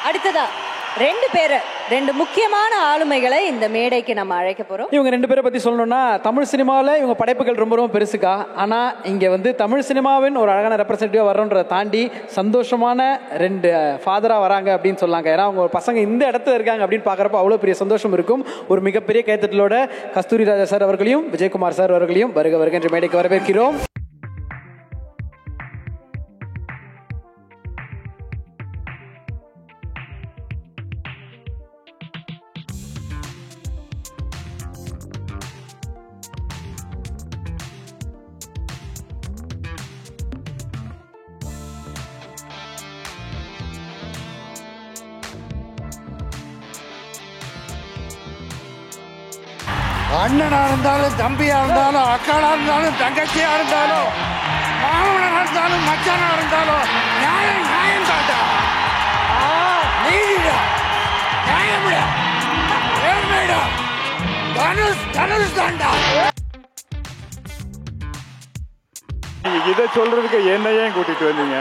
அடுத்ததா ரெண்டு முக்கியமான ஆளுமைகளை இந்த மேடைக்கு நம்ம அழைக்க போறோம். இவங்க 2 பேரை பத்தி சொல்லணும்னா, தமிழ் சினிமாவில் இவங்க படைப்புகள் ரொம்ப ரொம்ப பெருசுக்கா. ஆனா இங்க வந்து தமிழ் சினிமாவின் ஒரு அழகான ரெப்ரசன்டேட்டிவா வர்றோன்றதை தாண்டி சந்தோஷமான 2 ஃபாதரா வராங்க அப்படின்னு சொல்லாங்க. ஏன்னா அவங்க பசங்க இந்த இடத்துல இருக்காங்க அப்படின்னு பாக்குறப்ப அவ்வளவு பெரிய சந்தோஷம் இருக்கும். ஒரு மிகப்பெரிய கைத்தட்டலோட கஸ்தூரி ராஜா சார் அவர்களையும் விஜயகுமார் சார் அவர்களையும் வருக வருக என்ற மேடைக்கு வரவேற்கிறோம். அண்ணனா இருந்தாலும், தம்பியா இருந்தாலும், அக்காளா இருந்தாலும், தங்கச்சியா இருந்தாலும், மாமனா இருந்தாலும், மச்சானா இருந்தாலும், நியாயம் நியாயம் தாண்டா, நீதிடா, நியாயம்டா, நேர்மைடா, தனுஷ் தனுஷ் தாண்டா. இதை சொல்றதுக்கு என்னையே கூட்டிட்டு வந்தீங்க.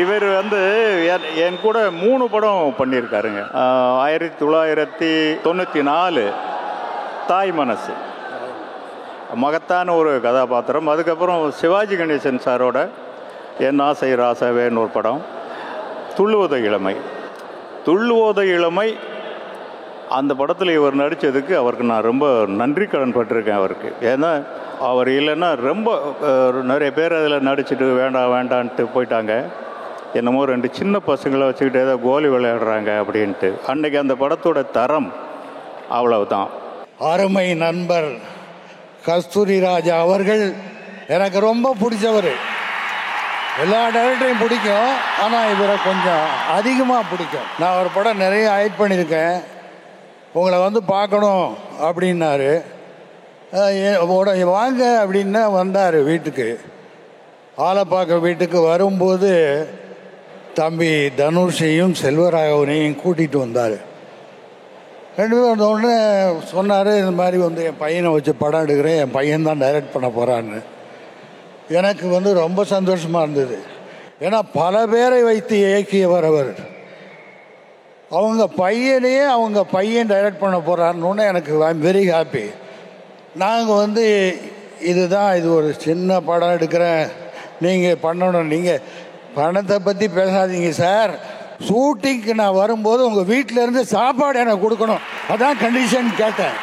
இவர் வந்து என் கூட 3 படம் பண்ணியிருக்காருங்க. 1994 தாய் மனசு, மகத்தான ஒரு கதாபாத்திரம். அதுக்கப்புறம் சிவாஜி கணேசன் சாரோட என் ஆசை ராசாவேன்னு ஒரு படம். துள்ளுவத இளமை அந்த படத்தில் இவர் நடித்ததுக்கு அவருக்கு நான் ரொம்ப நன்றி கடன் பட்டிருக்கேன் அவருக்கு. ஏன்னா அவர் இல்லைன்னா ரொம்ப நிறைய பேர் அதில் நடிச்சுட்டு வேண்டான்ட்டு போயிட்டாங்க. என்னமோ 2 சின்ன பசங்களை வச்சுக்கிட்டு ஏதோ கோலி விளையாடுறாங்க அப்படின்ட்டு. அன்னைக்கு அந்த படத்தோட தரம் அவ்வளவுதான். அருமை நண்பர் கஸ்தூரி ராஜா அவர்கள் எனக்கு ரொம்ப பிடிச்சவர். எல்லா டைரக்டரையும் பிடிக்கும், ஆனால் இவரை கொஞ்சம் அதிகமாக பிடிக்கும். நான் ஒரு படம் நிறைய ஆக்ட் பண்ணியிருக்கேன், உங்களை வந்து பார்க்கணும் அப்படின்னாரு. வாங்க அப்படின்னா வந்தார் வீட்டுக்கு. ஆலப்பாக்கம் வீட்டுக்கு வரும்போது தம்பி தனுஷையும் செல்வராகவனையும் கூட்டிகிட்டு வந்தார். 2 பேரும் வந்தோடனே சொன்னார், இந்த மாதிரி வந்து என் பையனை வச்சு படம் எடுக்கிறேன், என் பையன் தான் டைரக்ட் பண்ண போகிறான்னு. எனக்கு வந்து ரொம்ப சந்தோஷமாக இருந்தது. ஏன்னா பல பேரை வைத்து இயக்கியவர் அவர். அவங்க பையன் டைரக்ட் பண்ண போகிறான்னு எனக்கு வெரி ஹாப்பி. நாங்கள் வந்து இது ஒரு சின்ன படம் எடுக்கிறேன், நீங்கள் பண்ணணும், நீங்கள் பணத்தை பற்றி பேசாதீங்க சார், ஷூட்டிங்க்கு நான் வரும்போது உங்கள் வீட்டிலேருந்து சாப்பாடு எனக்கு கொடுக்கணும், அதான் கண்டிஷன் கேட்டேன்.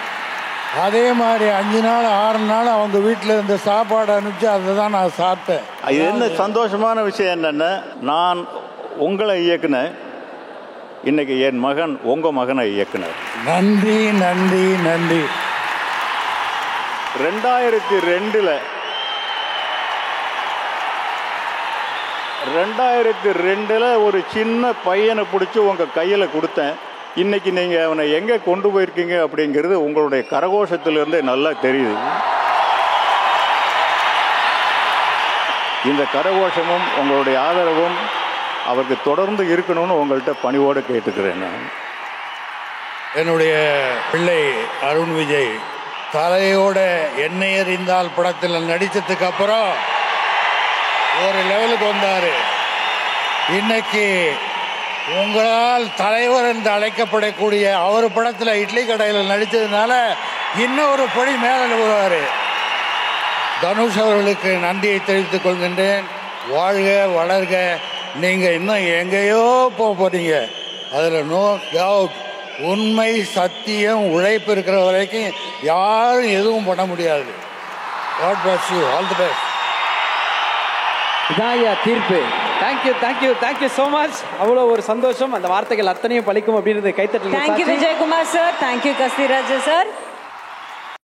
அதே மாதிரி 5 நாள் 6 நாள் அவங்க வீட்டில் இருந்த சாப்பாடு அனுப்பிச்சு அதை தான் நான் சாப்பிட்டேன். இது என்ன சந்தோஷமான விஷயம் என்னென்னா, நான் உங்களை இயக்குனேன், இன்னைக்கு என் மகன் உங்கள் மகனை இயக்குனர். நன்றி நன்றி நன்றி. 2002 ஒரு சின்ன பையனை பிடிச்சி உங்கள் கையில் கொடுத்தேன். இன்னைக்கு நீங்கள் அவனை எங்கே கொண்டு போயிருக்கீங்க அப்படிங்கிறது உங்களுடைய கரகோஷத்திலிருந்தே நல்லா தெரியுது. இந்த கரகோஷமும் உங்களுடைய ஆதரவும் அவருக்கு தொடர்ந்து இருக்கணும்னு உங்கள்கிட்ட பணிவோடு கேட்டுக்கிறேன். நான் என்னுடைய பிள்ளை அருண் விஜய் தலையோட எண்ணெய் எறிந்தால் படத்தில் நடித்ததுக்கு அப்புறம் ஒரு லெவலுக்கு வந்தார். இன்னைக்கு உங்களால் தலைவர் என்று அழைக்கப்படக்கூடிய அவர் படத்தில் இட்லி கடையில் நடித்ததுனால இன்னும் ஒரு படி மேலே வருவார். தனுஷ் அவர்களுக்கு நன்றியை தெரிவித்துக் கொள்கின்றேன். வாழ்க வளர்க. நீங்கள் இன்னும் எங்கேயோ போகிறீங்க, அதில் நோ டவுட். உண்மை சத்தியம் உழைப்பு இருக்கிற வரைக்கும் யாரும் எதுவும் பண்ண முடியாது. God bless you. All the best. இதான் ஐயா தீர்ப்பு. Thank you so much. அவ்வளோ ஒரு சந்தோஷம். அந்த வார்த்தைகள் அத்தனையும் பலிக்கும் அப்படின்றது கைத்தட்டல். தேங்க்யூ விஜயகுமார் சார், தேங்க்யூ கஸ்தூரி ராஜா சார்.